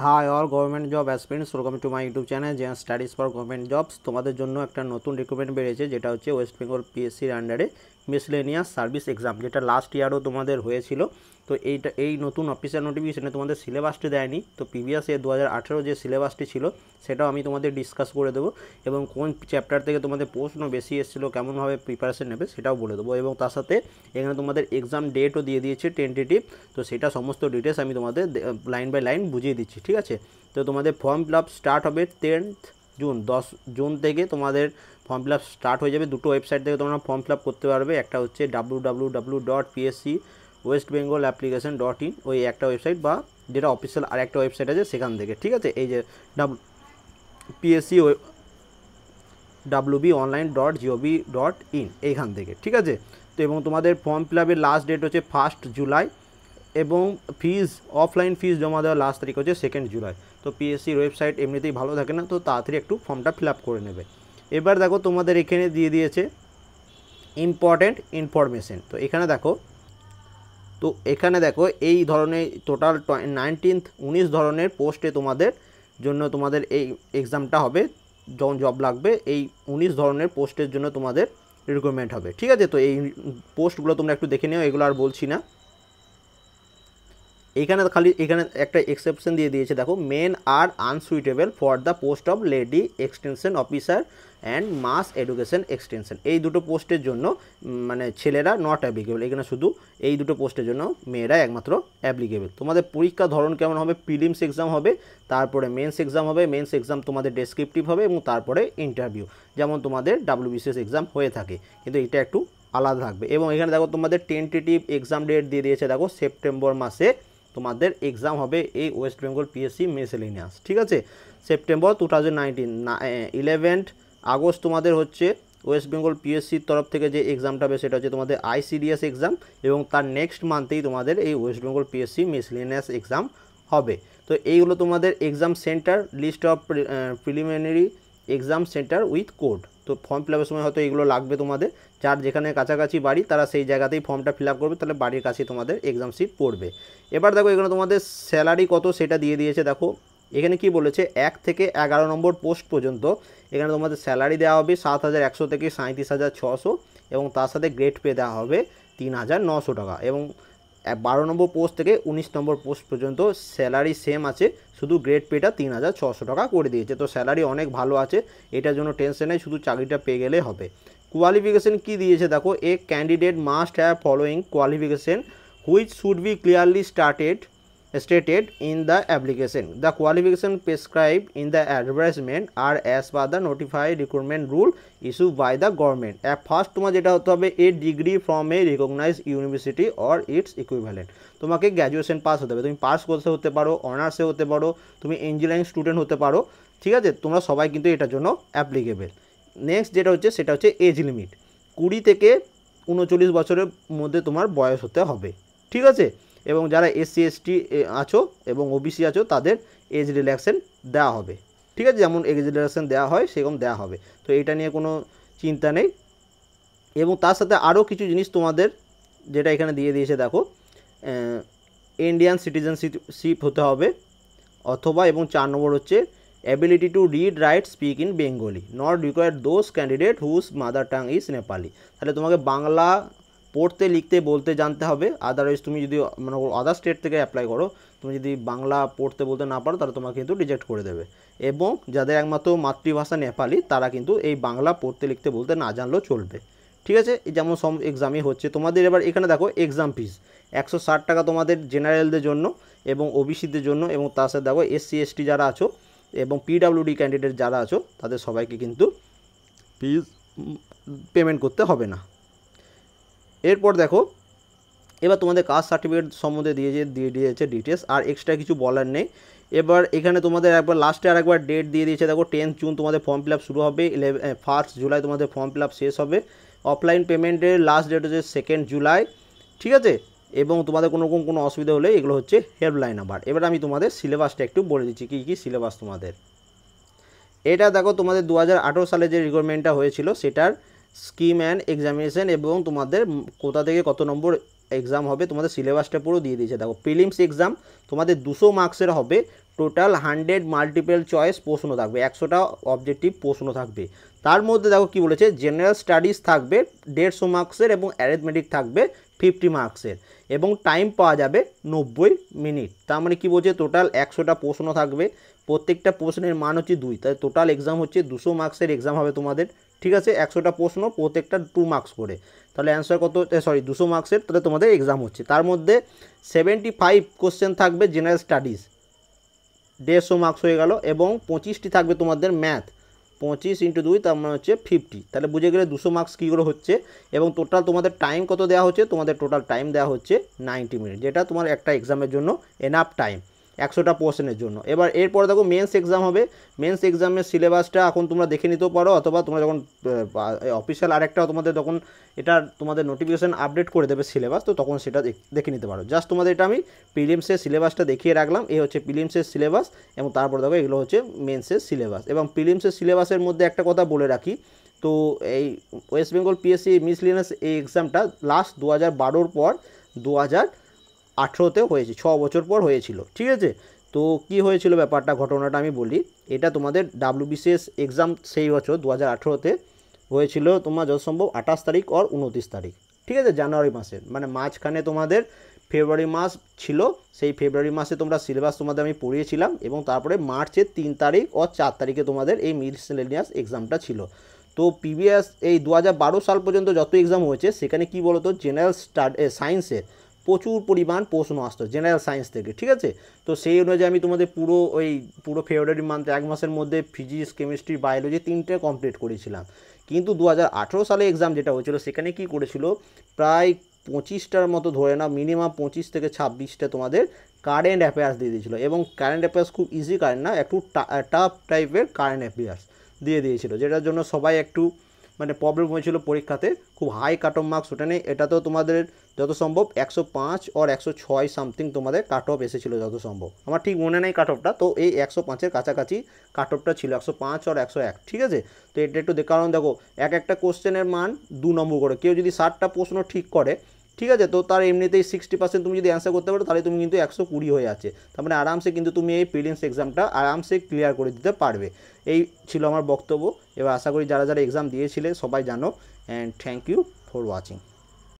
High all government job aspirants, welcome to my YouTube channel gen studies for government jobs. তোমাদের জন্য একটা নতুন recruitment বেরিয়েছে, যেটা হচ্ছে ওয়েস্ট বেঙ্গল পিএসসির আন্ডারে মিসলেনিয়াস সার্ভিস এক্সাম, যেটা লাস্ট ইয়ারও তোমাদের হয়েছিল। তো এই নতুন অফিসিয়াল নোটিফিকেশনে তোমাদের সিলেবাসটি দেয়নি। তো প্রিভিয়াস ইয়ার 2018 যে সিলেবাসটি ছিল সেটাও আমি তোমাদের ডিসকাস করে দেবো, এবং কোন চ্যাপ্টার থেকে তোমাদের প্রশ্ন বেশি এসেছিলো, কেমনভাবে প্রিপারেশন নেবে সেটাও বলে দেবো। এবং তার সাথে এখানে তোমাদের এক্সাম ডেটও দিয়ে দিয়েছে টেন্টেটিভ। তো সেটা সমস্ত ডিটেলস আমি তোমাদের লাইন বাই লাইন বুঝিয়ে দিচ্ছি, ঠিক আছে। তো তোমাদের ফর্ম ফিল আপ স্টার্ট হবে 10th জুন, 10 জুন থেকে তোমাদের ফর্ম ফিল আপ স্টার্ট হয়ে যাবে। দুটো ওয়েবসাইট থেকে তোমরা ফর্ম ফিল আপ করতে পারবে। একটা হচ্ছে www.pscwestbengalapplication.in, ওই একটা ওয়েবসাইট, বা যেটা অফিসিয়াল আর একটা ওয়েবসাইট আছে সেখান থেকে, ঠিক আছে। এই যে pscwbonline.gov.in এইখান থেকে, ঠিক আছে। তো এবং তোমাদের ফর্ম ফিল আপের লাস্ট ডেট হচ্ছে 1 জুলাই, এবং ফিজ অফলাইন ফিজ জমা দেওয়ার লাস্ট তারিখ হচ্ছে 2 জুলাই। তো পিএসসির ওয়েবসাইট এমনিতেই ভালো থাকে না, তো তাড়াতাড়ি একটু ফর্মটা ফিল আপ করে নেবে। এবার দেখো তোমাদের এখানে দিয়ে দিয়েছে ইম্পর্ট্যান্ট ইনফরমেশন। তো এখানে দেখো এই ধরনের টোটাল 19 ধরনের পোস্টে তোমাদের জন্য তোমাদের এই এক্সামটা হবে। যখন জব লাগবে এই 19 ধরনের পোস্টের জন্য তোমাদের রিক্রুটমেন্ট হবে, ঠিক আছে। তো এই পোস্টগুলো তোমরা একটু দেখে নিও, এগুলো আর বলছি না। এখানে একটা এক্সেপশন দিয়ে দিয়েছে, দেখো men are unsuitable for the post of lady extension officer and mass education extension. এই দুটো পোস্টের জন্য মানে ছেলেরা নট অ্যাপ্লিকেবল। এখানে শুধু এই দুটো পোস্টের জন্য মেয়েরা একমাত্র অ্যাপ্লিকেবল। তোমাদের পরীক্ষার ধরন কেমন হবে? প্রিলিমস এক্সাম হবে, তারপরে মেন্স এক্সাম হবে। মেন্স এক্সাম তোমাদের ডেসক্রিপটিভ হবে, এবং তারপরে ইন্টারভিউ, যেমন তোমাদের WBCS এক্সাম হয়ে থাকে, কিন্তু এটা একটু আলাদা থাকবে। এবং এখানে দেখো তোমাদের টেন্টেটিভ এক্সাম ডেট দিয়ে দিয়েছে, দেখো সেপ্টেম্বর মাসে তোমাদের এক্সাম হবে এই ওয়েস্ট বেঙ্গল পিএসসি মিসেলেনিয়াস, ঠিক আছে। সেপ্টেম্বর 2019। 11 আগস্ট তোমাদের হচ্ছে ওয়েস্ট বেঙ্গল পিএসসির তরফ থেকে যে এক্সামটা হবে সেটা হচ্ছে তোমাদের ICDS এক্সাম, এবং তার নেক্সট মান্থেই তোমাদের এই West Bengal PSC miscellaneous exam হবে। তো এইগুলো তোমাদের exam centre, list of preliminary exam centre with code. তো ফর্ম ফিল আপের সময় হয়তো এগুলো লাগবে তোমাদের। যার যেখানে কাছাকাছি বাড়ি তারা সেই জায়গাতেই ফর্মটা ফিল আপ করবে, তাহলে বাড়ির কাছে তোমাদের এক্সাম সিট পড়বে। এবার দেখো এখানে তোমাদের স্যালারি কত সেটা দিয়ে দিয়েছে। দেখো এখানে কি বলেছে, 1 থেকে 11 নম্বর পোস্ট পর্যন্ত এখানে তোমাদের স্যালারি দেওয়া হবে 7,100 থেকে 37,600, এবং তার সাথে গ্রেড পে দেওয়া হবে 3,900 টাকা। এবং 12 নম্বর পোস্ট থেকে 19 নম্বর পোস্ট পর্যন্ত স্যালারি সেম আছে, শুধু গ্রেড পেটা 3,600 টাকা করে দিয়েছে। তো স্যালারি অনেক ভালো আছে, এটার জন্য টেনশন নেই, শুধু চাকরিটা পেয়ে গেলে হবে। কোয়ালিফিকেশন কি দিয়েছে দেখো, এ candidate must have following qualification which should be clearly stated in the application. The qualification prescribed in the advertisement are as per the notified recruitment rule issued by the government. At first তোমার যেটা হতে হবে a degree from a recognized university or its equivalent। তোমাকে graduation pass হতে হবে, তুমি pass কোর্সে হতে পারো, অনার্সে হতে পারো, তুমি ইঞ্জিনিয়ারিং স্টুডেন্ট হতে পারো, ঠিক আছে। তোমরা সবাই কিন্তু এটার জন্য অ্যাপ্লিকেবল। নেক্সট যেটা হচ্ছে সেটা হচ্ছে এজ লিমিট, 20 থেকে 39 বছরের মধ্যে তোমার বয়স হতে হবে, ঠিক আছে। এবং যারা SC ST আছো এবং OBC আছো তাদের এজ রিল্যাক্সেশন দেওয়া হবে, ঠিক আছে। যেমন এজ রিল্যাক্সেশন দেওয়া হয় সেরকম দেওয়া হবে, তো এটা নিয়ে কোনো চিন্তা নেই। এবং তার সাথে আরও কিছু জিনিস তোমাদের যেটা এখানে দিয়ে দিয়েছে, দেখো ইন্ডিয়ান সিটিজেনশিপ হতে হবে, অথবা এবং 4 নম্বর হচ্ছে ability to read write speak in Bengali, not required those candidate whose mother tongue is Nepali. তাহলে তোমাকে বাংলা পড়তে লিখতে বলতে জানতে হবে, আদারওয়াইজ তুমি যদি মানে আদার স্টেট থেকে অ্যাপ্লাই করো, তুমি যদি বাংলা পড়তে বলতে না পারো তাহলে তোমাকে কিন্তু রিজেক্ট করে দেবে। এবং যাদের একমাত্র মাতৃভাষা নেপালি তারা কিন্তু এই বাংলা পড়তে লিখতে বলতে না জানলেও চলবে, ঠিক আছে। যেমন সব এক্সামই হচ্ছে তোমাদের। এবার এখানে দেখো এক্সাম ফিস 160 টাকা তোমাদের জেনারেলদের জন্য এবং OBCদের জন্য, এবং তার সাথে দেখো SC ST যারা আছো এবং PWD ক্যান্ডিডেট যারা আছো তাদের সবাইকে কিন্তু ফিস পেমেন্ট করতে হবে না। এরপর দেখো এবার তোমাদের কাস্ট সার্টিফিকেট সম্বন্ধে দিয়ে দিয়েছে ডিটেলস, আর এক্সট্রা কিছু বলার নেই। এবার এখানে তোমাদের একবার লাস্টে আরেকবার ডেট দিয়ে দিয়েছে, দেখো 10 জুন তোমাদের ফর্ম ফিল আপ শুরু হবে, 1 জুলাই তোমাদের ফর্ম ফিল আপ শেষ হবে। অফলাইন পেমেন্টের লাস্ট ডেট হচ্ছে 2 জুলাই, ঠিক আছে। এবং তোমাদের কোনো অসুবিধা হলে এগুলো হচ্ছে হেল্পলাইন নাম্বার। এবার আমি তোমাদের সিলেবাসটা একটু বলে দিচ্ছি কী কী সিলেবাস তোমাদের। এটা দেখো তোমাদের 2018 সালে যে রিক্রুটমেন্টটা হয়েছিল সেটার স্কিম অ্যান্ড এক্সামিনেশন, এবং তোমাদের কোথা থেকে কত নম্বর এক্সাম হবে, তোমাদের সিলেবাসটা পুরো দিয়ে দিয়েছে। দেখো প্রিলিমস এক্সাম তোমাদের 200 মার্কসের হবে, টোটাল 100 মাল্টিপল চয়েস প্রশ্ন থাকবে, 100টা অবজেক্টিভ প্রশ্ন থাকবে। তার মধ্যে দেখো কি বলেছে, জেনারেল স্টাডিজ থাকবে 150 মার্কসের এবং অ্যারিথমেটিক থাকবে 50 মার্কসের, এবং টাইম পাওয়া যাবে 90 মিনিট। তার মানে কি বলছে, টোটাল 100টা প্রশ্ন থাকবে, প্রত্যেকটা প্রশ্নের মান হচ্ছে 2, তাই টোটাল এক্সাম হচ্ছে 200 মার্কসের এক্সাম হবে তোমাদের। ঠিক আছে, 100টা প্রশ্ন, প্রত্যেকটা 2 মার্কস করে, তাহলে অ্যান্সার কত, সরি 200 মার্কসের, তাহলে তোমাদের এক্সাম হচ্ছে। তার মধ্যে 75 কোশ্চেন থাকবে জেনারেল স্টাডিজ, 150 মার্কস হয়ে গেল, এবং 25টি থাকবে তোমাদের ম্যাথ, 25 × 2 তার মানে হচ্ছে 50, তাহলে বুঝে গেলে 200 মার্কস কী করে হচ্ছে। এবং টোটাল তোমাদের টাইম কত দেওয়া হচ্ছে, তোমাদের টোটাল টাইম দেওয়া হচ্ছে 90 মিনিট, যেটা তোমার একটা এক্সামের জন্য এনাফ টাইম 100টা পোর্শনের জন্য। এবার এরপর দেখো মেন্স এক্সাম হবে, মেন্স এক্সামের সিলেবাসটা এখন তোমরা দেখে নিতেও পারো, অথবা তোমরা যখন অফিসিয়াল আরেকটা তোমাদের তখন এটা তোমাদের নোটিফিকেশান আপডেট করে দেবে সিলেবাস, তো তখন সেটা দেখে নিতে পারো। জাস্ট তোমাদের এটা আমি প্রিলিমসের সিলেবাসটা দেখিয়ে রাখলাম, এই হচ্ছে প্রিলিমসের সিলেবাস, এবং তারপর দেখো এগুলো হচ্ছে মেন্সের সিলেবাস। এবং প্রিলিমসের সিলেবাসের মধ্যে একটা কথা বলে রাখি, তো এই ওয়েস্ট বেঙ্গল পিএসসি মিসলিনিয়াস এই এক্সামটা লাস্ট 2012 পর 2018-তে হয়েছে, 6 বছর পর হয়েছিল। ঠিক আছে, তো কি হয়েছিল ব্যাপারটা, ঘটনাটা আমি বলি। এটা তোমাদের WBCS এক্সাম সেই বছর 2018-তে হয়েছিল তোমার যত সম্ভব 28 তারিখ আর 29 তারিখ, ঠিক আছে, জানুয়ারি মাসের, মানে মাঝখানে তোমাদের ফেব্রুয়ারি মাস ছিল, সেই ফেব্রুয়ারি মাসে তোমরা সিলেবাস তোমাদের আমি পড়িয়েছিলাম, এবং তারপরে মার্চের 3 তারিখ ও 4 তারিখে তোমাদের এই মিসলেনিয়াস এক্সামটা ছিল। তো প্রিভিয়াস এই 2012 সাল পর্যন্ত যত এক্সাম হয়েছে, সেখানে কি বলতো, জেনারেল সায়েন্সের প্রচুর পরিমাণ প্রশ্ন আসতো জেনারেল সায়েন্স থেকে। ঠিক আছে, তো সেই অনুযায়ী আমি তোমাদের পুরো ফেব্রুয়ারি মান্থ 1 মাসের মধ্যে ফিজিক্স, কেমিস্ট্রি, বায়োলজি 3টে কমপ্লিট করেছিলাম। কিন্তু 2018 সালে এক্সাম যেটা হয়েছিল, সেখানে কি করেছিল, প্রায় 25টার মতো ধরে না, মিনিমাম 25 থেকে 26টা তোমাদের কারেন্ট অ্যাফেয়ার্স দিয়ে দিয়েছিলো, এবং কারেন্ট অ্যাফেয়ার্স খুব ইজি কারেন্ট না, একটু টাফ টাইপের কারেন্ট অ্যাফেয়ার্স দিয়ে দিয়েছিল, যেটার জন্য সবাই একটু মানে প্রবলেম হয়েছিল পরীক্ষাতে, খুব হাই কাট অফ মার্কস ওঠে নেই। এটা তো তোমাদের যত সম্ভব 105 আর 106 সামথিং তোমাদের কাট অফ এসেছিলো যত সম্ভব, আমার ঠিক মনে নেই কাট অফটা, তো এই 105-এর কাছাকাছি কাট অফটা ছিল, 105 আর 101। ঠিক আছে, তো এটা একটু কারণ দেখো একটা কোশ্চেনের মান 2 নম্বর করে, কেউ যদি 60টা প্রশ্ন ঠিক করে, ঠিক আছে, তো তার এমনিতেই 60% তুমি যদি অ্যান্সার করতে পারো, তাহলে তুমি কিন্তু 120 হয়ে যাচ্ছে, তার মানে আরামসে কিন্তু তুমি এই প্রিলিমস এক্সামটা আরামসে ক্লিয়ার করে দিতে পারবে। এই ছিল আমার বক্তব্য। এবার আশা করি যারা যারা এক্সাম দিয়েছিলে সবাই জানো, and thank you for watching.